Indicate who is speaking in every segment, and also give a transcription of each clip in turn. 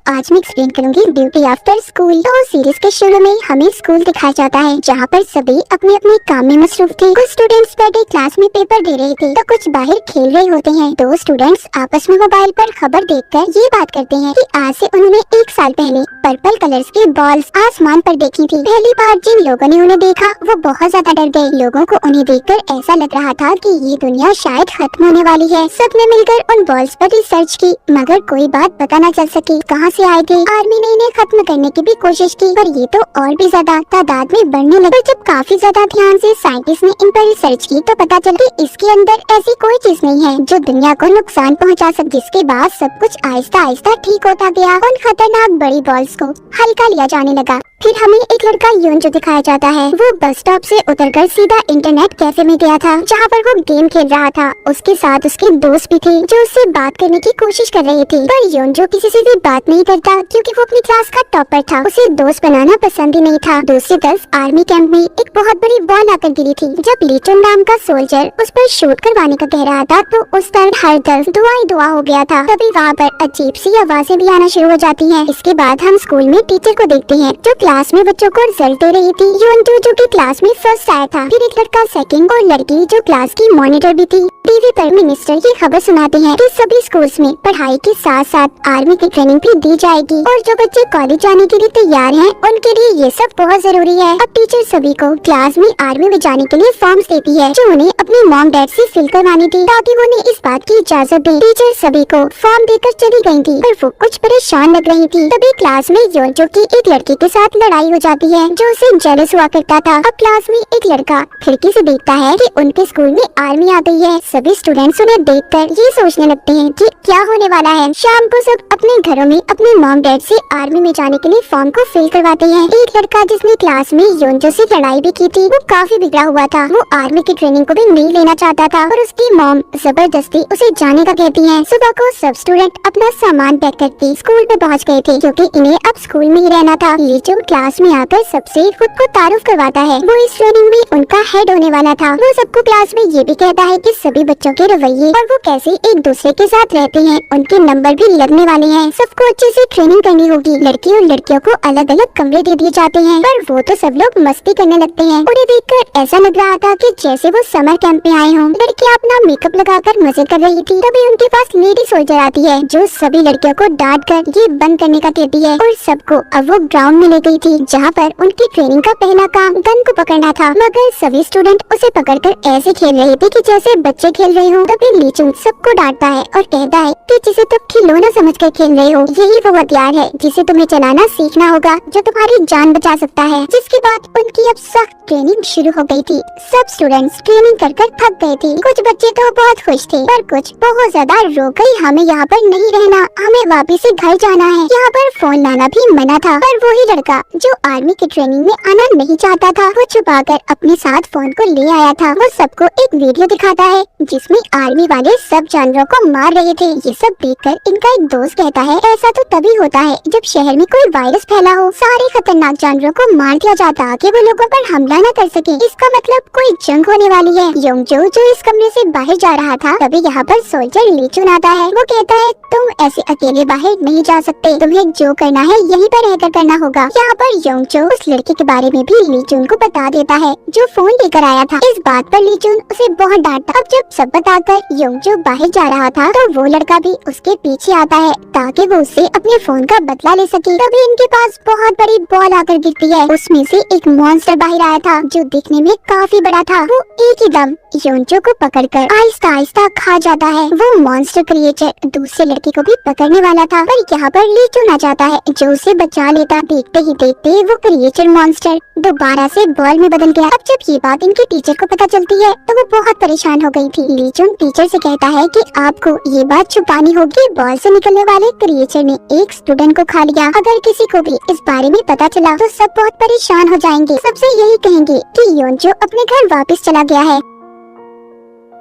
Speaker 1: आज मैं एक्सप्लेन करूंगी ड्यूटी आफ्टर स्कूल। तो सीरीज के शुरू में हमें स्कूल दिखाया जाता है जहाँ पर सभी अपने अपने काम में मसरूफ थे। कुछ स्टूडेंट्स बैठे क्लास में पेपर दे रहे थे तो कुछ बाहर खेल रहे होते हैं। दो स्टूडेंट्स आपस में मोबाइल पर खबर देखकर ये बात करते हैं कि आज से उन्होंने 1 साल पहले पर्पल कलर्स के बॉल्स आसमान पर देखी थी। पहली बार जिन लोगों ने उन्हें देखा वो बहुत ज्यादा डर गए। लोगों को उन्हें देखकर ऐसा लग रहा था कि ये दुनिया शायद खत्म होने वाली है। सबने मिलकर उन बॉल्स पर रिसर्च की मगर कोई बात पता न चल सकी कहाँ से आए थे। आर्मी ने इन्हें खत्म करने की भी कोशिश की पर ये तो और भी ज्यादा तादाद में बढ़ने लगे। जब काफी ज्यादा ध्यान से साइंटिस्ट ने इन पर रिसर्च की तो पता चला कि इसके अंदर ऐसी कोई चीज नहीं है जो दुनिया को नुकसान पहुंचा सके। जिसके बाद सब कुछ आहिस्ता आहिस्ता ठीक होता गया। उन खतरनाक बड़ी बॉल्स को हल्का लिया जाने लगा। फिर हमें एक लड़का योंजो दिखाया जाता है। वो बस स्टॉप से उतरकर सीधा इंटरनेट कैफे में गया था जहाँ पर वो गेम खेल रहा था। उसके साथ उसके दोस्त भी थे जो उससे बात करने की कोशिश कर रहे थे पर योंजो किसी से भी बात नहीं करता क्योंकि वो अपनी क्लास का टॉपर था। उसे दोस्त बनाना पसंद ही नहीं था। दूसरी तरफ आर्मी कैंप में एक बहुत बड़ी बॉल आकर गिरी थी। जब लीचन नाम का सोल्जर उस पर शूट करवाने का कह रहा था तो उस तरफ हर तरफ दुआ ही दुआ हो गया था। तभी वहाँ पर अजीब सी आवाजें भी आना शुरू हो जाती हैं। इसके बाद हम स्कूल में टीचर को देखते हैं जो क्लास में बच्चों को रिजल्ट दे रही थी। योंजो जो कि क्लास में फर्स्ट आया था। फिर एक लड़का सेकंड और लड़की जो क्लास की मॉनिटर भी थी। टीवी पर मिनिस्टर ये खबर सुनाते हैं कि सभी स्कूल्स में पढ़ाई के साथ साथ आर्मी की ट्रेनिंग भी दी जाएगी और जो बच्चे कॉलेज जाने के लिए तैयार हैं उनके लिए ये सब बहुत जरूरी है। अब टीचर सभी को क्लास में आर्मी में जाने के लिए फॉर्म्स देती है जो उन्हें अपने मॉम डैड से फिल करवानी थी ताकि वो उन्हें इस बात की इजाजत दे। टीचर सभी को फॉर्म देकर चली गयी थी पर वो कुछ परेशान लग रही थी। तभी क्लास में योंजो की एक लड़की के साथ लड़ाई हो जाती है जो उसे जेलस हुआ करता था। अब क्लास में एक लड़का खिड़की से देखता है कि उनके स्कूल में आर्मी आ गई है। सभी स्टूडेंट्स उन्हें देखकर ये सोचने लगते हैं कि क्या होने वाला है। शाम को सब अपने घरों में अपने मॉम डैड से आर्मी में जाने के लिए फॉर्म को फिल करवाते हैं। एक लड़का जिसने क्लास में योंजो से लड़ाई भी की थी वो काफी बिगड़ा हुआ था। वो आर्मी की ट्रेनिंग को भी नहीं लेना चाहता था और उसकी मॉम जबरदस्ती उसे जाने का कहती है। सुबह को सब स्टूडेंट अपना सामान पैक करके स्कूल पे पहुँच गए थे क्योंकि इन्हें अब स्कूल में ही रहना था। लीचो क्लास में आकर सबसे खुद को तारुफ करवाता है। वो इस ट्रेनिंग में उनका हेड होने वाला था। वो सबको क्लास में ये भी कहता है कि सभी बच्चों के रवैये और वो कैसे एक दूसरे के साथ रहते हैं उनके नंबर भी लगने वाले हैं। सबको अच्छे से ट्रेनिंग करनी होगी। लड़की और लड़कियों को अलग अलग कमरे दे दिए जाते हैं पर वो तो सब लोग मस्ती करने लगते हैं। उन्हें देखकर ऐसा लग रहा था कि जैसे वो समर कैंप में आए हों। लड़कियां अपना मेकअप लगाकर मजे कर रही थी। तभी उनके पास लेडी सोल्जर आती है जो सभी लड़कियों को डांट कर ये बंद करने का कहती है और सबको अब वो ग्राउंड में ले गई थी जहाँ पर उनकी ट्रेनिंग का पहला काम गन को पकड़ना था। मगर सभी स्टूडेंट उसे पकड़कर ऐसे खेल रहे थे कि जैसे बच्चे खेल रहे हो। तभी लीचू सबको डांटता है और कहता है कि जिसे तुम खिलौना समझकर खेल रहे हो यही वो हथियार है जिसे तुम्हें चलाना सीखना होगा जो तुम्हारी जान बचा सकता है। जिसके बाद उनकी अब सख्त ट्रेनिंग शुरू हो गई थी। सब स्टूडेंट्स ट्रेनिंग कर थक गए थे। कुछ बच्चे तो बहुत खुश थे पर कुछ बहुत ज्यादा रो गई। हमें यहाँ पर नहीं रहना, हमें वापस से घर जाना है। यहाँ पर फोन लाना भी मना था पर वही लड़का जो आर्मी की ट्रेनिंग में आना नहीं चाहता था वो छुपाकर अपने साथ फोन को ले आया था। वो सबको एक वीडियो दिखाता है जिसमें आर्मी वाले सब जानवरों को मार रहे थे। ये सब देखकर इनका एक दोस्त कहता है ऐसा तो तभी होता है जब शहर में कोई वायरस फैला हो, सारे खतरनाक जानवरों को मार दिया जाता ताकि वो लोगों पर हमला न कर सके। इसका मतलब कोई जंग होने वाली है। योंजो जो इस कमरे से बाहर जा रहा था तभी यहाँ पर सोल्जर लीचुन आता है। वो कहता है तुम ऐसे अकेले बाहर नहीं जा सकते, तुम्हें जो करना है यहीं पर रहकर करना होगा। यहाँ पर योंजो उस लड़के के बारे में भी लीचुन को बता देता है जो फोन लेकर आया था। इस बात पर लीचुन उसे बहुत डांटता। अब जब सब बताकर योंजो बाहर जा रहा था तो वो लड़का भी उसके पीछे आता है ताकि वो उससे अपने फोन का बदला ले सके। तभी इनके पास बहुत बड़ी बॉल आकर गिरती है। उसमें से एक मॉन्स्टर बाहर आया था जो दिखने में काफी बड़ा था। वो एक ही दम योंजो को पकड़कर आहिस्ता आहिस्ता खा जाता है। वो मॉन्स्टर क्रिएचर दूसरे लड़के को भी पकड़ने वाला था पर यहाँ पर लीचू आ जाता है जो उसे बचा लेता। देखते ही देखते वो क्रिएचर मॉन्स्टर दोबारा से बॉल में बदल गया। अब जब ये बात इनके टीचर को पता चलती है तो वो बहुत परेशान हो गई थी। लीचून टीचर से कहता है कि आपको ये बात छुपानी होगी। बॉल से निकलने वाले क्रिएचर ने एक स्टूडेंट को खा लिया। अगर किसी को भी इस बारे में पता चला तो सब बहुत परेशान हो जाएंगे। सबसे यही कहेंगे कि योंजो अपने घर वापस चला गया है।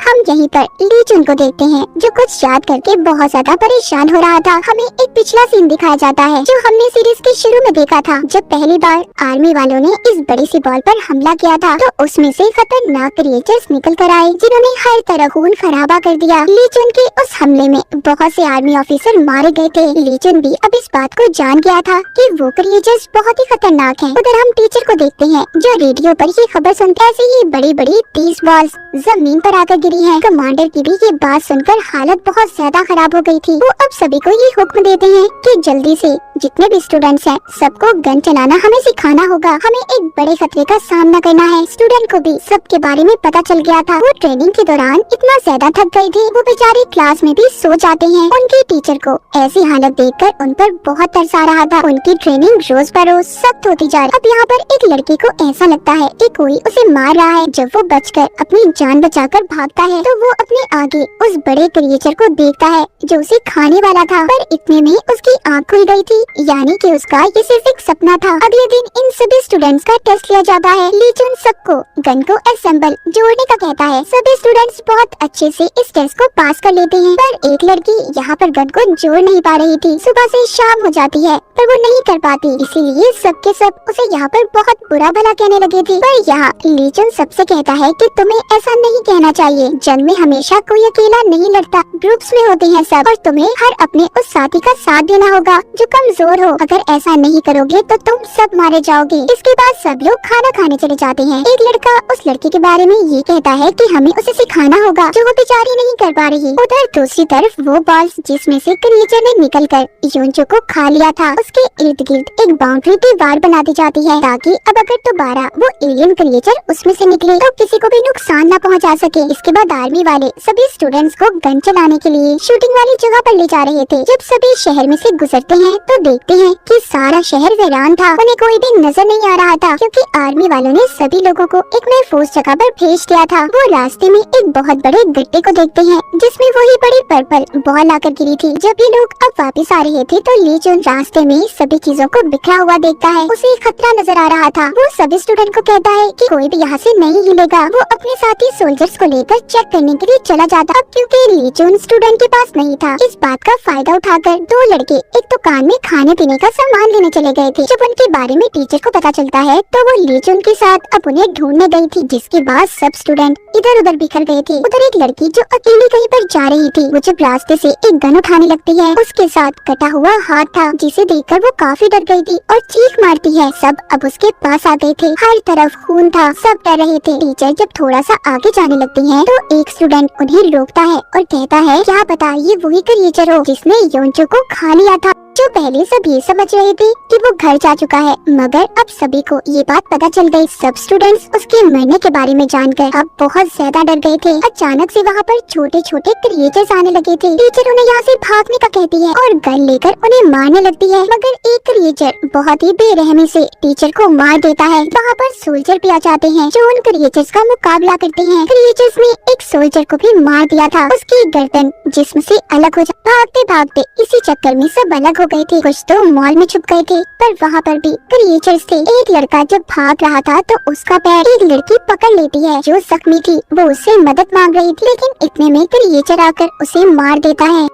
Speaker 1: हम यहीं पर ली जुन को देखते हैं जो कुछ याद करके बहुत ज्यादा परेशान हो रहा था। हमें एक पिछला सीन दिखाया जाता है जो हमने सीरीज के शुरू में देखा था, जब पहली बार आर्मी वालों ने इस बड़ी सी बॉल पर हमला किया था तो उसमें से खतरनाक क्रिएचर्स निकल कर आए जिन्होंने हर तरह खून खराबा कर दिया। ली जुन के उस हमले में बहुत से आर्मी ऑफिसर मारे गए थे। ली जुन भी अब इस बात को जान गया था कि वो क्रिएचर्स बहुत ही खतरनाक हैं। उधर हम टीचर को देखते हैं जो रेडियो पर ये खबर सुनते ऐसे ही बड़ी बड़ी 30 बॉल्स जमीन पर आकर गिरी हैं। कमांडर की भी ये बात सुनकर हालत बहुत ज्यादा खराब हो गई थी। वो अब सभी को ये हुक्म देते हैं कि जल्दी से जितने भी स्टूडेंट्स हैं सबको गन चलाना हमें सिखाना होगा। हमें एक बड़े खतरे का सामना करना है। स्टूडेंट को भी सबके बारे में पता चल गया था। वो ट्रेनिंग के दौरान इतना ज्यादा थक गए थे वो बेचारे क्लास में भी सो जाते हैं। उनके टीचर को ऐसी हालत देखकर उन पर बहुत तरस आ रहा था। उनकी ट्रेनिंग रोज बरोज सख्त होती जा रही। अब यहाँ पर एक लड़के को ऐसा लगता है कि कोई उसे मार रहा है। जब वो बचकर अपनी जान बचाकर भागता है तो वो अपने आगे उस बड़े क्रिएचर को देखता है जो उसे खाने वाला था। पर इतने में उसकी आँख खुल गई थी, यानी कि उसका ये सिर्फ एक सपना था। अगले दिन इन सभी स्टूडेंट्स का टेस्ट लिया जाता है। ली जुन सबको गन को असेंबल जोड़ने का कहता है। सभी स्टूडेंट्स बहुत अच्छे से इस टेस्ट को पास कर लेते हैं, पर एक लड़की यहाँ पर गन को जोड़ नहीं पा रही थी। सुबह से शाम हो जाती है पर वो नहीं कर पाती, इसीलिए सबके सब उसे यहाँ पर बहुत बुरा भला कहने लगे थे। पर यहाँ ली जुन सबसे कहता है कि तुम्हें ऐसा नहीं कहना चाहिए। जंग में हमेशा कोई अकेला नहीं लड़ता, ग्रुप्स में होते हैं सब, और तुम्हें हर अपने उस साथी का साथ देना होगा जो कमजोर हो। अगर ऐसा नहीं करोगे तो तुम सब मारे जाओगे। इसके बाद सब लोग खाना खाने चले जाते हैं। एक लड़का उस लड़की के बारे में ये कहता है कि हमें उसे सिखाना होगा जो वो बेचारी नहीं कर पा रही। उधर दूसरी तरफ वो बॉल्स जिसमें से क्रिएचर ने निकलकर योंचो को खा लिया था, उसके इर्द गिर्द एक बाउंड्री दीवार बना दी जाती है ताकि अब अगर दोबारा वो एलियन क्रिएचर उसमें से निकले तो किसी को भी नुकसान न पहुंचा सके। इसके बाद आर्मी वाले सभी स्टूडेंट्स को गन चलाने के लिए शूटिंग वाली जगह पर ले जा रहे थे। जब सभी शहर में से गुजरते हैं तो देखते हैं कि सारा शहर वीरान था। उन्हें कोई भी नजर नहीं आ रहा था क्योंकि आर्मी वालों ने सभी लोगों को एक महफूज जगह पर भेज दिया था। वो रास्ते में एक बहुत बड़े गड्ढे को देखते हैं जिसमें वही बड़ी पर्पल बॉल आकर गिरी थी। जब ये लोग अब वापस आ रहे थे तो ली जुन रास्ते में सभी चीजों को बिखरा हुआ देखता है। उसे खतरा नजर आ रहा था। वो सभी स्टूडेंट को कहता है कि कोई भी यहाँ से नहीं हिलेगा। वो अपने साथी सोल्जर्स को लेकर चेक करने के लिए चला जाता। अब क्योंकि ली जुन स्टूडेंट के पास नहीं था, इस बात का फायदा उठाकर दो लड़के एक दुकान में खाने पीने का सामान लेने चले गए थे। जब उनके बारे में टीचर को पता चलता है तो वो ली जुन के साथ अब उन्हें ढूंढने गई थी, जिसके बाद सब स्टूडेंट इधर उधर बिखर गए थे। उधर एक लड़की जो अकेली कहीं पर जा रही थी, वो जब रास्ते से एक गन उठाने लगती है, उसके साथ कटा हुआ हाथ था जिसे देखकर वो काफी डर गई थी और चीख मारती है। सब अब उसके पास आ गए थे, हर तरफ खून था, सब डर रहे थे। टीचर जब थोड़ा सा आगे जाने लगती है तो एक स्टूडेंट उन्हें रोकता है और कहता है क्या पता ये वही क्रिएचर हो जिसने योंचो को खा लिया था। जो पहले सब ये समझ रहे थे कि वो घर जा चुका है, मगर अब सभी को ये बात पता चल गई। सब स्टूडेंट्स उसके मरने के बारे में जानकर अब बहुत ज्यादा डर गए थे। अचानक से वहाँ पर छोटे छोटे क्रिएचर्स आने लगे थे। टीचर उन्हें यहाँ से भागने का कहती है और गन लेकर उन्हें मारने लगती है, मगर एक क्रिएचर बहुत ही बेरहमी से टीचर को मार देता है। वहाँ पर सोल्जर भी आ जाते हैं जो उन क्रिएचर्स का मुकाबला करते हैं। क्रिएचर्स ने एक सोल्जर को भी मार दिया था, उसकी गर्दन जिस्म से अलग हो जा। भागते भागते इसी चक्कर में सब अलग हो गए थे। कुछ तो मॉल में छुप गए थे, पर वहाँ पर भी क्रिएचर्स थे। एक लड़का जब भाग रहा था तो उसका पैर एक लड़की पकड़ लेती है जो जख्मी थी। वो उससे मदद मांग रही थी, लेकिन इतने में क्रिएचर आकर उसे मार देता है।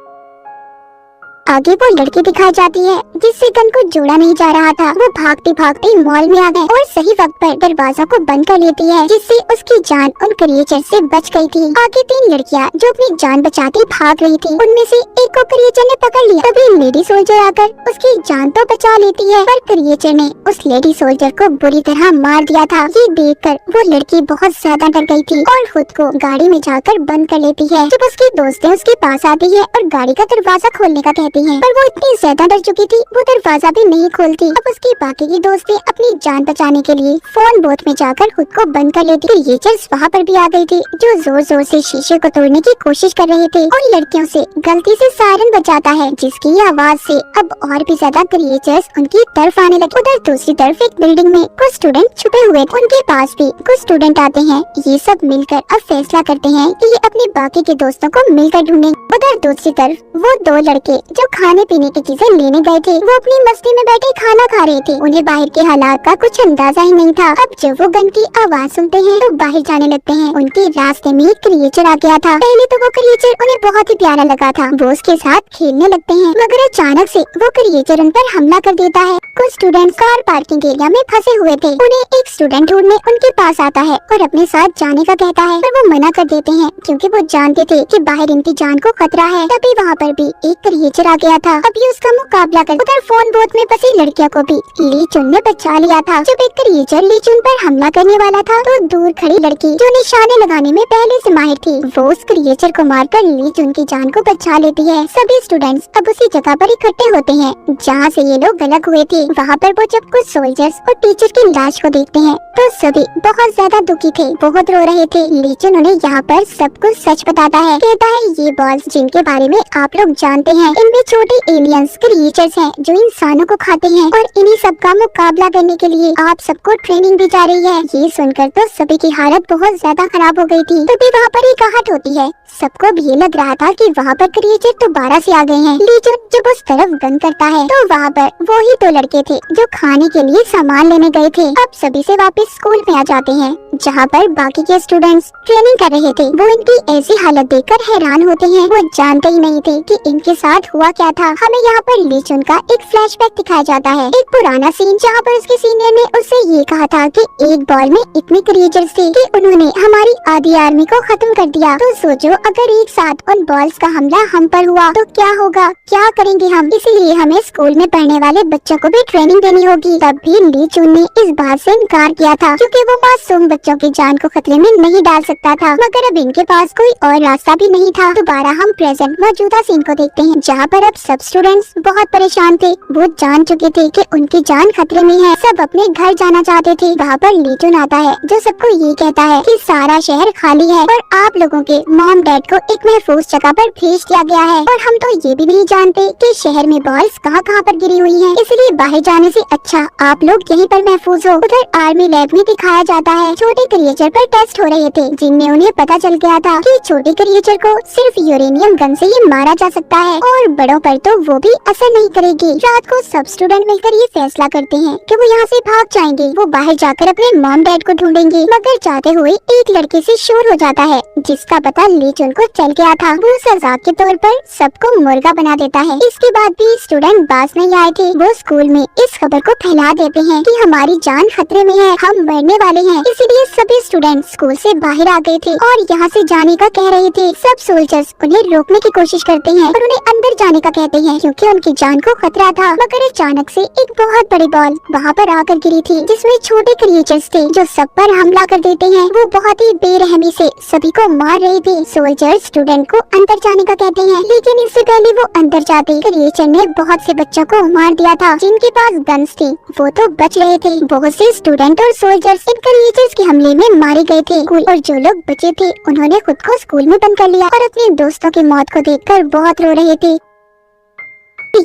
Speaker 1: आगे वो लड़की दिखाई जाती है जिससे गन को जोड़ा नहीं जा रहा था। वो भागते भागते मॉल में आ गए और सही वक्त पर दरवाजा को बंद कर लेती है, जिससे उसकी जान उन क्रिएचर से बच गई थी। आगे तीन लड़कियां जो अपनी जान बचाती भाग रही थी, उनमें से एक को क्रिएचर ने पकड़ लिया। तभी लेडी सोल्जर आकर उसकी जान तो बचा लेती है, पर क्रिएचर ने उस लेडी सोल्जर को बुरी तरह मार दिया था। ये देखकर वो लड़की बहुत ज्यादा डर गई थी और खुद को गाड़ी में जाकर बंद कर लेती है। जब उसकी दोस्तें उसके पास आती है और गाड़ी का दरवाजा खोलने का कहती है, पर वो इतनी ज्यादा डर चुकी थी वो दरवाजा भी नहीं खोलती। अब उसकी बाकी की दोस्तें अपनी जान बचाने के लिए फोन बूथ में जाकर खुद को बंद कर लेती। क्रिएचर्स वहाँ पर भी आ गई थी जो जोर जोर से शीशे को तोड़ने की कोशिश कर रहे थे और लड़कियों से गलती से सायरन बजाता है, जिसकी आवाज से अब और भी ज्यादा क्रिएचर्स उनकी तरफ आने लगे। उधर दूसरी तरफ एक बिल्डिंग में कुछ स्टूडेंट छुपे हुए थे, उनके पास भी कुछ स्टूडेंट आते हैं। ये सब मिलकर अब फैसला करते हैं कि ये अपने बाकी के दोस्तों को मिलकर ढूंढेंगे। उधर दूसरी तरफ वो दो लड़के जो खाने पीने की चीजें लेने गए थे वो अपनी मस्ती में बैठे खाना खा रहे थे। उन्हें बाहर के हालात का कुछ अंदाजा ही नहीं था। अब जब वो गन की आवाज सुनते हैं तो बाहर जाने लगते हैं। उनके रास्ते में एक क्रिएचर आ गया था। पहले तो वो क्रिएचर उन्हें बहुत ही प्यारा लगा था, वो उसके साथ खेलने लगते हैं, मगर अचानक से वो क्रिएचर उन पर हमला कर देता है। कुछ स्टूडेंट्स कार पार्किंग एरिया में फंसे हुए थे। उन्हें एक स्टूडेंट ढूंढने उनके पास आता है और अपने साथ जाने का कहता है, पर वो मना कर देते हैं क्योंकि वो जानते थे कि बाहर इनकी जान को खतरा है। तभी वहाँ पर भी एक क्रिएचर आ गया था। अभी उसका मुकाबला कर उधर फोन बूथ में फंसी लड़कियों को भी ली चुन ने बचा लिया था। जब एक क्रिएचर ली चुन पर हमला करने वाला था तो दूर खड़ी लड़की जो निशाने लगाने में पहले से माहिर थी, वो उस क्रिएचर को मारकर ली चुन की जान को बचा लेती है। सभी स्टूडेंट्स अब उसी जगह पर इकट्ठे होते हैं जहाँ से ये लोग अलग हुए थे। वहाँ पर वो जब कुछ सोल्जर्स और टीचर की लाश को देखते हैं तो सभी बहुत ज्यादा दुखी थे, बहुत रो रहे थे। ली चुन उन्हें यहाँ पर सब कुछ सच बताता है, कहता है ये बॉल्स जिनके बारे में आप लोग जानते हैं, इनमें छोटे एलियंस क्रिएचर्स हैं जो इंसानों को खाते हैं और इन्हीं सब का मुकाबला करने के लिए आप सबको ट्रेनिंग दी जा रही है। ये सुनकर तो सभी की हालत बहुत ज्यादा खराब हो गई थी। तभी वहाँ पर एक आहट होती है। सबको भी ये लग रहा था कि वहाँ पर क्रिएचर दोबारा से आ गए हैं। ली चुन जब उस तरफ गन करता है तो वहाँ पर वो ही दो लड़के थे जो खाने के लिए सामान लेने गए थे। अब सभी से वापस स्कूल में आ जाते हैं जहाँ पर बाकी के स्टूडेंट्स ट्रेनिंग कर रहे थे। वो इनकी ऐसी हालत देखकर हैरान होते हैं। वो जानते ही नहीं थे कि इनके साथ हुआ क्या था। हमें यहाँ पर ली चुन का एक फ्लैशबैक दिखाया जाता है, एक पुराना सीन जहाँ पर उसके सीनियर ने उससे ये कहा था कि एक बॉल में इतने क्रिएचर्स थे कि उन्होंने हमारी आधी आर्मी को खत्म कर दिया। तो सोचो अगर एक साथ उन बॉल्स का हमला हम पर हुआ तो क्या होगा, क्या करेंगे हम। इसीलिए हमें स्कूल में पढ़ने वाले बच्चों को भी ट्रेनिंग देनी होगी। तब भी ली चुन ने इस बात से इनकार किया था क्योंकि वो मासूम बच्चों की जान को खतरे में नहीं डाल सकता था। मगर अब इनके पास कोई और रास्ता भी नहीं था। दोबारा हम प्रेजेंट मौजूदा सीन को देखते हैं जहाँ पर अब सब स्टूडेंट्स बहुत परेशान थे। वो जान चुके थे कि उनकी जान खतरे में है। सब अपने घर जाना चाहते थे। वहाँ पर ली चुन आता है जो सबको ये कहता है कि सारा शहर खाली है और आप लोगों के मॉम डैड को एक महफूज जगह पर भेज दिया गया है। और हम तो ये भी नहीं जानते कि शहर में बॉल्स कहाँ कहाँ पर गिरी हुई हैं। इसलिए बाहर जाने से अच्छा आप लोग यहीं पर महफूज हो। उधर आर्मी लैब में दिखाया जाता है छोटे क्रिएचर पर टेस्ट हो रहे थे जिनमें उन्हें पता चल गया था कि छोटे क्रिएचर को सिर्फ यूरेनियम गन से ही मारा जा सकता है और बड़ों पर तो वो भी असर नहीं करेगी। रात को सब स्टूडेंट मिलकर ये फैसला करते हैं कि वो यहाँ से भाग जाएंगे। वो बाहर जाकर अपने मॉम डैड को ढूंढेंगे। मगर जाते हुए एक लड़के से शोर हो जाता है जिसका पता ली चुन को चल गया था। वो सजा के तौर पर सबको मुर्गा बना देता है। इसके बाद भी स्टूडेंट बाज नहीं आए थे। वो स्कूल में इस खबर को फैला देते हैं कि हमारी जान खतरे में है, हम मरने वाले हैं। इसीलिए सभी स्टूडेंट स्कूल से बाहर आ गए थे और यहाँ से जाने का कह रहे थे। सब सोल्जर्स उन्हें रोकने की कोशिश करते हैं और उन्हें अंदर जाने का कहते हैं क्योंकि उनकी जान को खतरा था। मगर अचानक से एक बहुत बड़ी बॉल वहाँ पर आकर गिरी थी जिसमें छोटे क्रिएचर्स थे जो सब पर हमला कर देते हैं। वो बहुत ही बेरहमी से सभी को मार रहे थे। सोल्जर स्टूडेंट को अंदर जाने का कहते हैं लेकिन इससे पहले वो अंदर जाते क्रिएचर ने बहुत से बच्चों को मार दिया था जिनके पास गन्स थी। वो तो बच रहे थे। बहुत से स्टूडेंट और सोल्जर्स इन क्रिएचर्स के हमले में मारे गए थे और जो लोग बचे थे उन्होंने खुद को स्कूल में बंद कर लिया और अपने दोस्तों की मौत को देखकर बहुत रो रहे थे।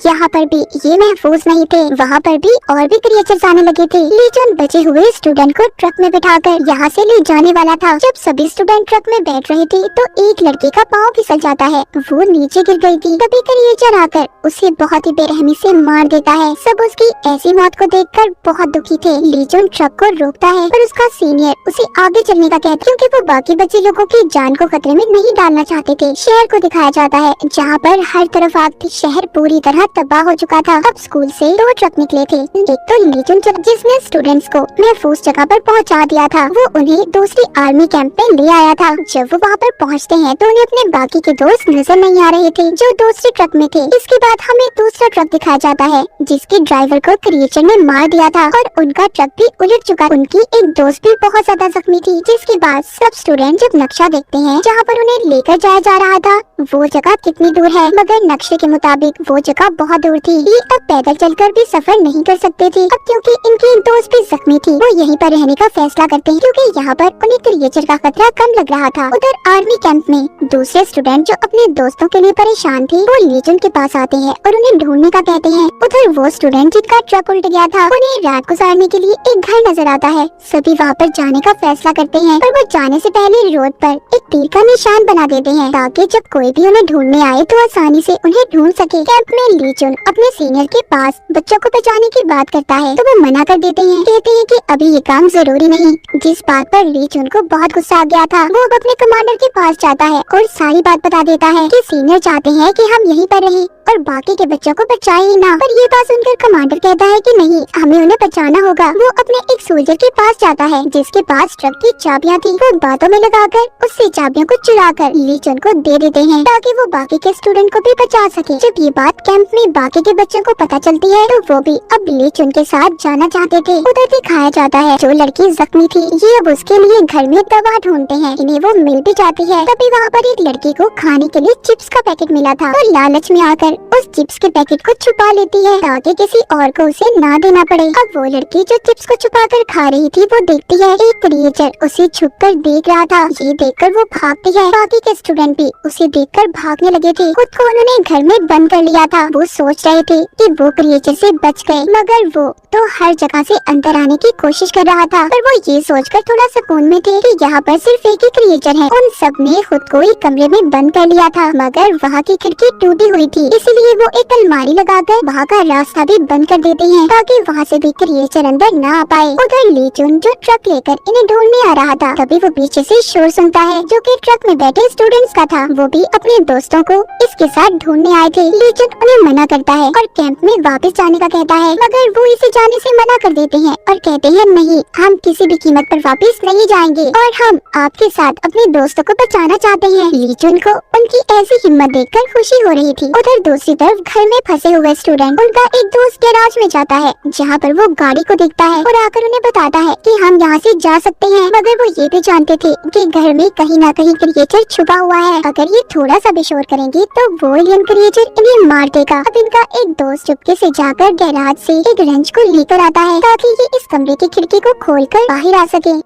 Speaker 1: यहाँ पर भी ये महफूज नहीं थे। वहाँ पर भी और भी क्रिएचर्स आने लगे थे। ली चुन बचे हुए स्टूडेंट को ट्रक में बिठाकर यहाँ से ले जाने वाला था। जब सभी स्टूडेंट ट्रक में बैठ रहे थे तो एक लड़के का पाँव फिसल जाता है। वो नीचे गिर गई थी। तभी क्रिएचर आकर उसे बहुत ही बेरहमी से मार देता है। सब उसकी ऐसी मौत को देखकर बहुत दुखी थे। ली चुन ट्रक को रोकता है पर उसका सीनियर उसे आगे चलने का कहता है क्योंकि वो बाकी बचे लोगों की जान को खतरे में नहीं डालना चाहते थे। शहर को दिखाया जाता है जहाँ पर हर तरफ आग थी। शहर पूरी तरह तबाह हो चुका था। अब स्कूल से 2 ट्रक निकले थे। एक तो ली चुन जिसने स्टूडेंट्स को महफूज जगह पर पहुंचा दिया था। वो उन्हें दूसरी आर्मी कैंप में ले आया था। जब वो वहाँ पर पहुँचते हैं तो उन्हें अपने बाकी के दोस्त नजर नहीं आ रहे थे जो दूसरे ट्रक में थे। इसके बाद हमें दूसरा ट्रक दिखाया जाता है जिसके ड्राइवर को क्रिएचर ने मार दिया था और उनका ट्रक भी उलट चुका। उनकी एक दोस्त भी बहुत ज्यादा जख्मी थी। जिसके बाद सब स्टूडेंट जब नक्शा देखते हैं जहाँ पर उन्हें लेकर जाया जा रहा था वो जगह कितनी दूर है, मगर नक्शे के मुताबिक वो जगह बहुत दूर थी। ये अब पैदल चलकर भी सफर नहीं कर सकते थे। अब क्योंकि इनकी एक दोस्त भी जख्मी थी वो यहीं पर रहने का फैसला करते हैं क्योंकि यहाँ पर उन्हें क्रिएचर का खतरा कम लग रहा था। उधर आर्मी कैंप में दूसरे स्टूडेंट जो अपने दोस्तों के लिए परेशान थे वो ली चुन के पास आते हैं और उन्हें ढूंढने का कहते हैं। उधर वो स्टूडेंट जिनका ट्रक उल्ट गया था उन्हें रात गुजारने के लिए एक घर नजर आता है। सभी वहाँ पर जाने का फैसला करते हैं पर वो जाने से पहले रोड पर एक तीर का निशान बना देते हैं ताकि जब कोई भी उन्हें ढूंढने आए तो आसानी से उन्हें ढूंढ सके। कैंप में ली चुन अपने सीनियर के पास बच्चों को बचाने की बात करता है तो वो मना कर देते हैं, कहते हैं कि अभी ये काम जरूरी नहीं। जिस बात पर ली चुन को बहुत गुस्सा आ गया था, वो अब अपने कमांडर के पास जाता है और सारी बात बता देता है कि सीनियर चाहते हैं कि हम यहीं पर रहें और बाकी के बच्चों को बचाए ही ना। पर ये बात सुनकर कमांडर कहता है कि नहीं, हमें उन्हें बचाना होगा। वो अपने एक सोल्जर के पास जाता है जिसके पास ट्रक की चाबियां थी। वो बातों में लगाकर उससे चाबियों को चुराकर ली चुन को दे देते हैं ताकि वो बाकी के स्टूडेंट को भी बचा सके। जब ये बात कैंप में बाकी के बच्चों को पता चलती है तो वो भी अब ली चुन के साथ जाना चाहते थे। उधर दिखाया जाता है जो लड़की जख्मी थी ये अब उसके लिए घर में दवा ढूंढते हैं। इन्हें वो मिल भी जाती है। तभी वहाँ पर एक लड़की को खाने के लिए चिप्स का पैकेट मिला था और लालच में आकर उस चिप्स के पैकेट को छुपा लेती है ताकि किसी और को उसे ना देना पड़े। अब वो लड़की जो चिप्स को छुपाकर खा रही थी वो देखती है एक क्रिएचर उसे छुपकर देख रहा था। ये देखकर वो भागती है। बाकी के स्टूडेंट भी उसे देखकर भागने लगे थे। खुद को उन्होंने घर में बंद कर लिया था। वो सोच रहे थे कि वो क्रिएचर से बच गए, मगर वो तो हर जगह से अंदर आने की कोशिश कर रहा था। पर वो ये सोचकर थोड़ा सुकून में थे कि यहाँ पर सिर्फ एक ही क्रिएचर है। उन सब ने खुद को एक कमरे में बंद कर लिया था, मगर वहाँ की खिड़की टूटी हुई थी, इसलिए वो एक अलमारी लगाकर वहाँ का रास्ता भी बंद कर देते हैं ताकि वहाँ से भी क्रिएचर अंदर न आ पाए। उधर ली चुन जो ट्रक लेकर इन्हें ढूंढने आ रहा था, तभी वो पीछे से शोर सुनता है जो कि ट्रक में बैठे स्टूडेंट्स का था। वो भी अपने दोस्तों को इसके साथ ढूंढने आए थे। ली चुन उन्हें मना करता है और कैंप में वापस जाने का कहता है, मगर वो इसे जाने से मना कर देते हैं और कहते हैं नहीं, हम किसी भी कीमत पर वापस नहीं जाएंगे और हम आपके साथ अपने दोस्तों को बचाना चाहते हैं। ली चुन को उनकी ऐसी हिम्मत देखकर खुशी हो रही थी। उधर दूसरी तरफ घर में फंसे हुए स्टूडेंट उनका एक दोस्त गैराज में जाता है जहाँ पर वो गाड़ी को देखता है और आकर उन्हें बताता है कि हम यहाँ से जा सकते हैं, मगर वो ये भी जानते थे कि घर में कहीं न कहीं क्रिएचर छुपा हुआ है। अगर ये थोड़ा सा भी शोर करेंगे तो वो एलियन क्रिएचर इन्हें मार देगा। अब इनका एक दोस्त चुपके से जाकर गैराज से एक रेंच को लेकर आता है ताकि ये इस कमरे की खिड़की को खोलकर बाहर आ सके।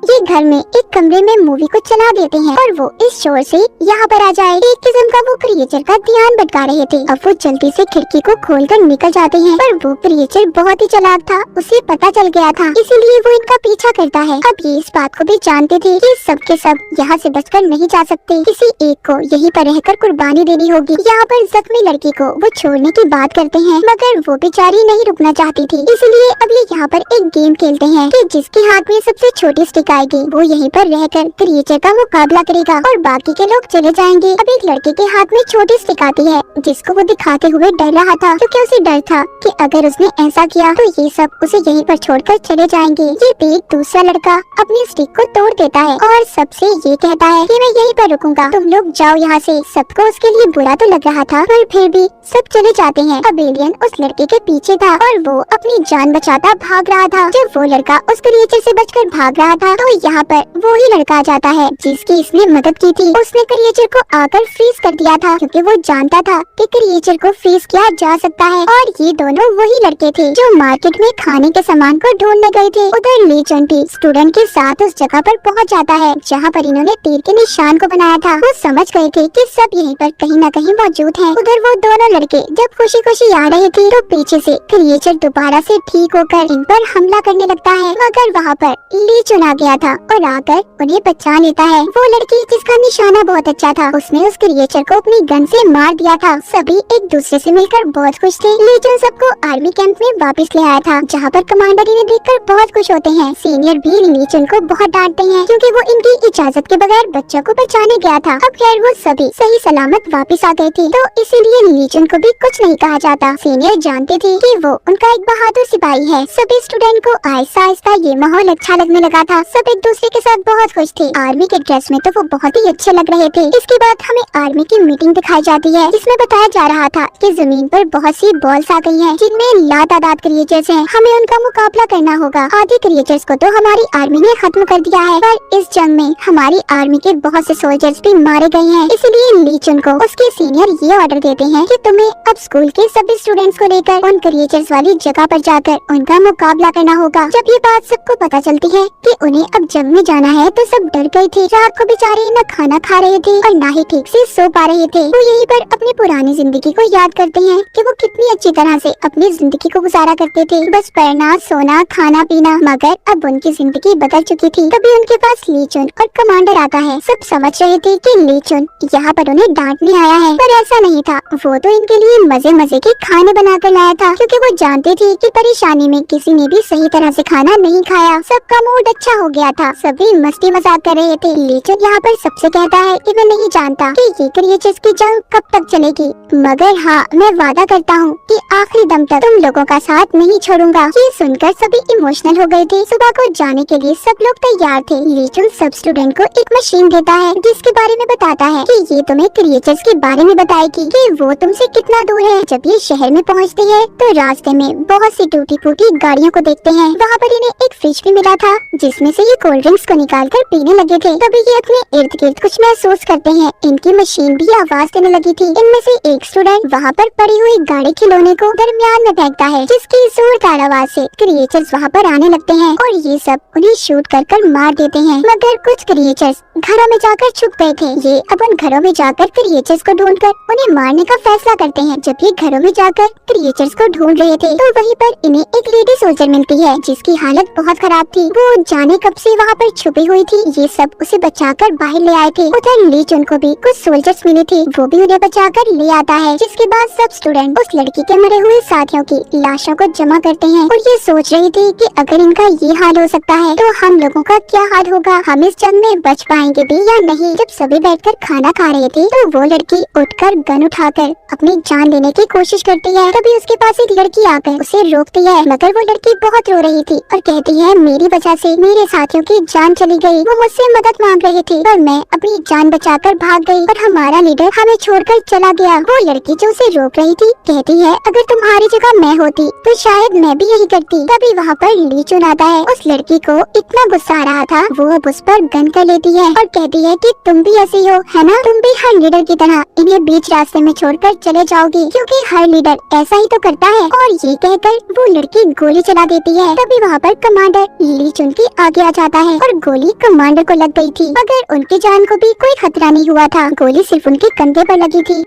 Speaker 1: ये घर में एक कमरे में मूवी को चला देते हैं और वो इस शोर से यहाँ पर आ जाए। एक किस्म का वो क्रिएचर का ध्यान भटका रहे थे। अब वो जल्दी से खिड़की को खोलकर निकल जाते हैं, पर वो क्रिएचर बहुत ही चालाक था, उसे पता चल गया था, इसीलिए वो इनका पीछा करता है। अब ये इस बात को भी जानते थे कि सब के सब यहाँ से बचकर नहीं जा सकते, किसी एक को यहीं पर रहकर कुर्बानी देनी होगी। यहाँ पर जख्मी लड़की को वो छोड़ने की बात करते हैं, मगर वो बेचारी नहीं रुकना चाहती थी, इसलिए अब ये यहाँ पर एक गेम खेलते हैं कि जिसके हाथ में सबसे छोटी स्टिक आएगी वो यहीं पर रहकर क्रिएचर का मुकाबला करेगा और बाकी के लोग चले जाएंगे। अब एक लड़के के हाथ में छोटी स्टिक आती है जिसको वो दिखाते हुए डर रहा था, क्योंकि उसे डर था कि अगर उसने ऐसा किया तो ये सब उसे यहीं पर छोड़कर चले जाएंगे। ये देख दूसरा लड़का अपनी स्टिक को तोड़ देता है और सबसे ये कहता है कि मैं यहीं पर रुकूंगा, तुम लोग जाओ यहाँ से। सबको उसके लिए बुरा तो लग रहा था, पर फिर भी सब चले जाते हैं। अब एलियन उस लड़के के पीछे था और वो अपनी जान बचाता भाग रहा था। जब वो लड़का उस क्रिएचर से बचकर भाग रहा था तो यहाँ पर वो ही लड़का आ जाता है जिसकी इसने मदद की थी। उसने क्रिएचर को आकर फ्रीज कर दिया था क्योंकि वो जानता था कि क्रिएचर को फ्रीज किया जा सकता है। और ये दोनों वही लड़के थे जो मार्केट में खाने के सामान को ढूंढने गए थे। उधर ली चुन भी स्टूडेंट के साथ उस जगह पर पहुंच जाता है जहाँ पर इन्होंने तीर के निशान को बनाया था। वो समझ गए थे कि सब यहीं पर कहीं न कहीं मौजूद हैं। उधर वो दोनों लड़के जब खुशी खुशी आ रहे थे तो पीछे से क्रिएचर दोबारा से ठीक होकर इन पर हमला करने लगता है, मगर वहाँ पर ली चुन आ गया था और आकर उन्हें बचा लेता है। वो लड़की जिसका निशाना बहुत अच्छा था उसने उस क्रिएचर को अपनी गन से मार दिया था। सभी एक दूसरे से मिलकर बहुत खुश थे। ली चुन सबको आर्मी कैंप में वापस ले आया था जहाँ पर कमांडर इन्हें देखकर बहुत खुश होते हैं। सीनियर भी ली चुन को बहुत डांटते हैं क्योंकि वो इनकी इजाजत के बगैर बच्चों को बचाने गया था। अब खैर वो सभी सही सलामत वापस आ गए थे, तो इसीलिए ली चुन को भी कुछ नहीं कहा जाता। सीनियर जानते थे कि वो उनका एक बहादुर सिपाही है। सभी स्टूडेंट को आहिस्ता आहिस्ता ये माहौल अच्छा लगने लगा था। सब एक दूसरे के साथ बहुत खुश थे। आर्मी के ड्रेस में तो वो बहुत ही अच्छे लग रहे थे। इसके बाद हमें आर्मी की मीटिंग दिखाई जाती है जिसमें बताया जा रहा था कि जमीन पर बहुत सी बॉल्स आ गई हैं जिनमें लातादाद क्रिएचर्स हैं। हमें उनका मुकाबला करना होगा। आधे क्रिएचर्स को तो हमारी आर्मी ने खत्म कर दिया है, पर इस जंग में हमारी आर्मी के बहुत से सोल्जर्स भी मारे गए हैं। इसलिए ली चुन को उसके सीनियर ये ऑर्डर देते हैं कि तुम्हें अब स्कूल के सभी स्टूडेंट्स को लेकर उन क्रिएचर्स वाली जगह पर जाकर उनका मुकाबला करना होगा। जब ये बात सबको पता चलती है कि उन्हें अब जब में जाना है तो सब डर गए थे। रात को बेचारे न खाना खा रहे थे और न ही ठीक से सो पा रहे थे। वो यहीं पर अपनी पुरानी जिंदगी को याद करते हैं कि वो कितनी अच्छी तरह से अपनी जिंदगी को गुजारा करते थे, बस पढ़ना, सोना, खाना पीना। मगर अब उनकी जिंदगी बदल चुकी थी। तभी उनके पास ली चुन और कमांडर आता है। सब समझ रहे थे कि ली चुन यहाँ पर उन्हें डांटने आया है, पर ऐसा नहीं था। वो तो इनके लिए मजे मजे के खाने बना कर लाया था, क्योंकि वो जानते थे कि परेशानी में किसी ने भी सही तरह से खाना नहीं खाया। सबका मूड अच्छा हो गया था, सभी मस्ती मजाक कर रहे थे। ली चुन यहाँ पर सबसे कहता है कि मैं नहीं जानता कि ये क्रिएचर्स की जंग कब तक चलेगी, मगर हाँ, मैं वादा करता हूँ कि आखिरी दम तक तुम लोगों का साथ नहीं छोड़ूंगा। ये सुनकर सभी इमोशनल हो गए थे। सुबह को जाने के लिए सब लोग तैयार थे। ली चुन सब स्टूडेंट को एक मशीन देता है, जिसके बारे में बताता है कि ये तुम्हें क्रिएचर्स के बारे में बताएगी कि वो तुमसे कितना दूर है। जब ये शहर में पहुँचते हैं तो रास्ते में बहुत सी टूटी फूटी गाड़ियों को देखते हैं। वहाँ पर इन्हें एक फ्रिज भी मिला था, जिसमें से ये कोल्ड ड्रिंक्स को निकाल कर पीने लगे थे। तभी ये अपने इर्द गिर्द कुछ महसूस करते हैं। इनकी मशीन भी आवाज देने लगी थी। इनमें से एक स्टूडेंट वहाँ पर पड़ी हुई गाड़ी खिलौने को दरमियान में फेंकता है, जिसकी जोरदार आवाज से क्रिएचर्स वहाँ पर आने लगते हैं और ये सब उन्हें शूट कर मार देते हैं। मगर कुछ क्रिएचर्स घरों में जाकर छुप गए थे। ये अब उन घरों में जाकर क्रिएचर्स को ढूंढकर उन्हें मारने का फैसला करते हैं। जब ये घरों में जाकर क्रिएचर्स को ढूंढ रहे थे तो वहीं पर इन्हें एक लेडी सोल्जर मिलती है, जिसकी हालत बहुत खराब थी। वो जाने कब से वहाँ पर छुपी हुई थी। ये सब उसे बचाकर बाहर ले आए थे। उधर ली चुन को भी कुछ सोल्जर्स मिले थे, वो भी उन्हें बचाकर ले आता है। जिसके बाद सब स्टूडेंट उस लड़की के मरे हुए साथियों की लाशों को जमा करते हैं और ये सोच रही थी कि अगर इनका ये हाल हो सकता है तो हम लोगों का क्या हाल होगा, हम इस जंग में बच पाएंगे भी या नहीं। जब सभी बैठकर खाना खा रहे थे तो वो लड़की उठकर गन उठाकर अपनी जान लेने की कोशिश करती है। तभी उसके पास एक लड़की आकर उसे रोकती है, मगर वो लड़की बहुत रो रही थी और कहती है मेरी वजह से मेरे साथियों की जान चली गई। वो मुझसे मदद मांग रहे थे पर मैं अपनी जान बचाकर भाग गई और हमारा लीडर हमें छोड़कर चला गया। वो लड़की जो उसे रोक रही थी कहती है अगर तुम्हारी जगह मैं होती तो शायद मैं भी यही करती। तभी वहाँ पर ली चुन आता है। उस लड़की को इतना गुस्सा आ रहा था, वो अब उस पर गन कर लेती है और कहती है कि तुम भी ऐसी हो, है ना? तुम भी हर लीडर की तरह इन्हें बीच रास्ते में छोड़कर चले जाओगी, क्योंकि हर लीडर ऐसा ही तो करता है। और ये कहकर वो लड़की गोली चला देती है। तभी वहाँ पर कमांडर ली चुन के आगे आ जाता है और गोली कमांडर को लग गई थी, मगर उनकी जान को भी कोई खतरा नहीं हुआ था। गोली सिर्फ उनके कंधे पर लगी थी।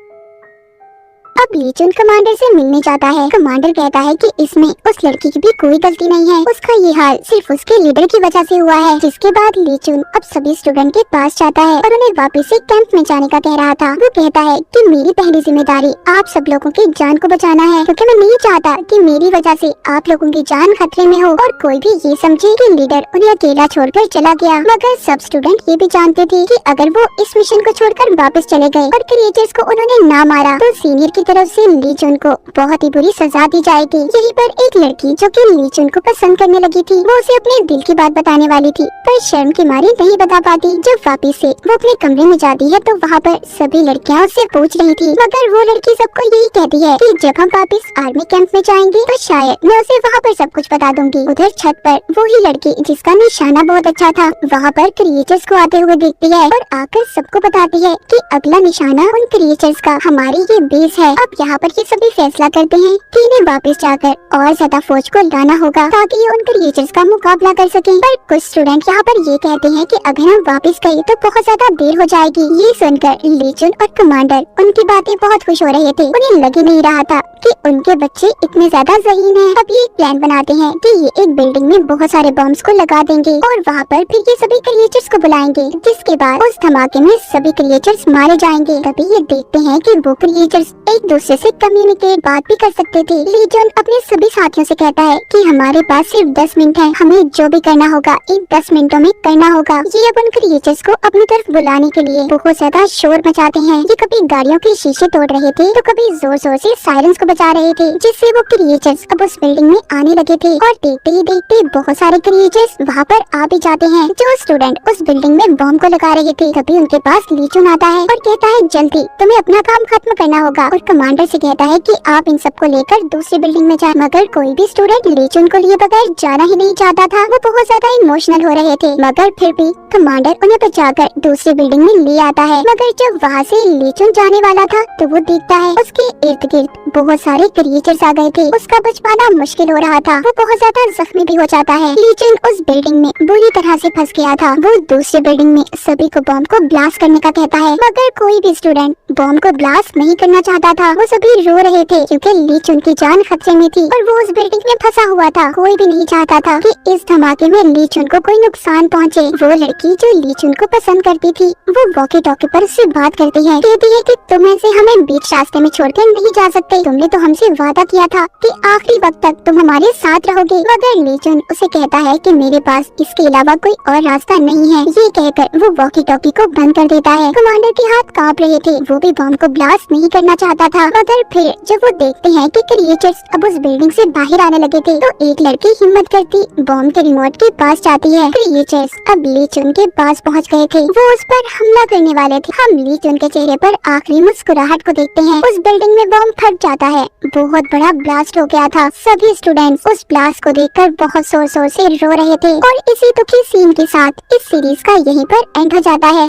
Speaker 1: अब ली चुन कमांडर से मिलने जाता है। कमांडर कहता है कि इसमें उस लड़की की भी कोई गलती नहीं है, उसका ये हाल सिर्फ उसके लीडर की वजह से हुआ है। जिसके बाद ली चुन अब सभी स्टूडेंट के पास जाता है और उन्हें वापस से कैंप में जाने का कह रहा था। वो कहता है कि मेरी पहली जिम्मेदारी आप सब लोगों की जान को बचाना है, क्योंकि मैं नहीं चाहता कि मेरी वजह से आप लोगों की जान खतरे में हो और कोई भी ये समझे कि लीडर उन्हें अकेला छोड़कर चला गया। मगर सब स्टूडेंट ये भी जानते थे कि अगर वो इस मिशन को छोड़कर वापस चले गए और क्रिएचर्स को उन्होंने ना मारा तो सीनियर की तरफ से ली चुन को बहुत ही बुरी सजा दी जाएगी। यहीं पर एक लड़की जो कि ली चुन को पसंद करने लगी थी, वो उसे अपने दिल की बात बताने वाली थी, पर शर्म के मारे नहीं बता पाती। जब वापिस से वो अपने कमरे में जाती है तो वहाँ पर सभी लड़कियाँ उससे पूछ रही थी, मगर वो लड़की सबको यही कहती है कि जब हम वापिस आर्मी कैंप में जाएंगे तो शायद मैं उसे वहाँ पर सब कुछ बता दूंगी। उधर छत पर वो ही लड़की जिसका निशाना बहुत अच्छा था वहाँ पर क्रिएचर्स को आते हुए देखती है और आकर सबको बताती है कि अगला निशाना उन क्रिएचर्स का हमारी ये बेस है। अब यहाँ पर ये सभी फैसला करते हैं कि इन्हें वापस जाकर और ज्यादा फौज को लाना होगा ताकि ये उन क्रिएचर्स का मुकाबला कर सकें। पर कुछ स्टूडेंट यहाँ पर ये कहते हैं कि अगर हम वापस गए तो बहुत ज्यादा देर हो जाएगी। ये सुनकर ली चुन और कमांडर उनकी बातें बहुत खुश हो रहे थे। उन्हें लग ही नहीं रहा था कि उनके बच्चे इतने ज्यादा ज़हीन हैं। अब ये एक प्लान बनाते हैं कि ये एक बिल्डिंग में बहुत सारे बॉम्ब्स को लगा देंगे और वहाँ पर फिर ये सभी क्रिएचर्स को बुलाएंगे, जिसके बाद उस धमाके में सभी क्रिएचर्स मारे जाएंगे। तभी ये देखते हैं कि वो क्रिएचर्स एक दूसरे से कम्युनिकेट बात भी कर सकते थे। ली चुन अपने सभी साथियों से कहता है कि हमारे पास सिर्फ 10 मिनट है, हमें जो भी करना होगा इन 10 मिनटों में करना होगा। ये अब उन क्रिएचर्स को अपनी तरफ बुलाने के लिए बहुत ज्यादा शोर मचाते हैं। ये कभी गाड़ियों के शीशे तोड़ रहे थे तो कभी जोर जोर से सायरन्स को बजा रहे थे, जिससे वो क्रिएचर्स अब उस बिल्डिंग में आने लगे थे। और देखते ही देखते बहुत सारे क्रिएचर्स वहाँ पर आ भी जाते हैं। जो स्टूडेंट उस बिल्डिंग में बॉम्ब को लगा रहे थे तभी उनके पास ली चुन आता है और कहता है जल्दी तुम्हें अपना काम खत्म करना होगा और कमांडर से कहता है कि आप इन सबको लेकर दूसरी बिल्डिंग में जाएं। मगर कोई भी स्टूडेंट ली चुन को लिए बगैर जाना ही नहीं चाहता था। वो बहुत ज्यादा इमोशनल हो रहे थे, मगर फिर भी कमांडर उन्हें बचाकर दूसरी बिल्डिंग में ले आता है। मगर जब वहाँ से ली चुन जाने वाला था तो वो देखता है उसके इर्द गिर्द बहुत सारे क्रिएचर्स आ गए थे। उसका बच पाना मुश्किल हो रहा था। वो बहुत ज्यादा जख्मी भी हो जाता है। ली चुन उस बिल्डिंग में बुरी तरह से फंस गया था। वो दूसरी बिल्डिंग में सभी को बॉम्ब को ब्लास्ट करने का कहता है, मगर कोई भी स्टूडेंट बॉम्ब को ब्लास्ट नहीं करना चाहता था। वो सभी रो रहे थे क्योंकि ली चुन की जान खतरे में थी और वो उस बिल्डिंग में फंसा हुआ था। कोई भी नहीं चाहता था कि इस धमाके में ली चुन को कोई नुकसान पहुंचे। वो लड़की जो ली चुन को पसंद करती थी वो वॉकी टॉकी पर उससे बात करती है, कहती है कि तुम ऐसे हमें बीच रास्ते में छोड़कर नहीं जा सकते। तुमने तो हमसे वादा किया था कि आखिरी वक्त तक तुम हमारे साथ रहोगे। मगर ली चुन उसे कहता है कि मेरे पास इसके अलावा कोई और रास्ता नहीं है। ये कहकर वो वॉकी टॉकी को बंद कर देता है। कमांडर के हाथ कांप रहे थे। वो भी बॉम्ब को ब्लास्ट नहीं करना चाहता था, मगर फिर जब वो देखते हैं कि क्रिएचर्स अब उस बिल्डिंग से बाहर आने लगे थे तो एक लड़की हिम्मत करती बॉम्ब के रिमोट के पास जाती है। क्रिएचर्स अब ली चुन के पास पहुंच गए थे। वो उस पर हमला करने वाले थे। हम ली चुन के चेहरे पर आखिरी मुस्कुराहट को देखते हैं। उस बिल्डिंग में बॉम्ब फट जाता है। बहुत बड़ा ब्लास्ट हो गया था। सभी स्टूडेंट्स उस ब्लास्ट को देखकर बहुत जोर शोर से रो रहे थे। और इसी दुखी सीन के साथ इस सीरीज का यहीं पर एंड हो जाता है।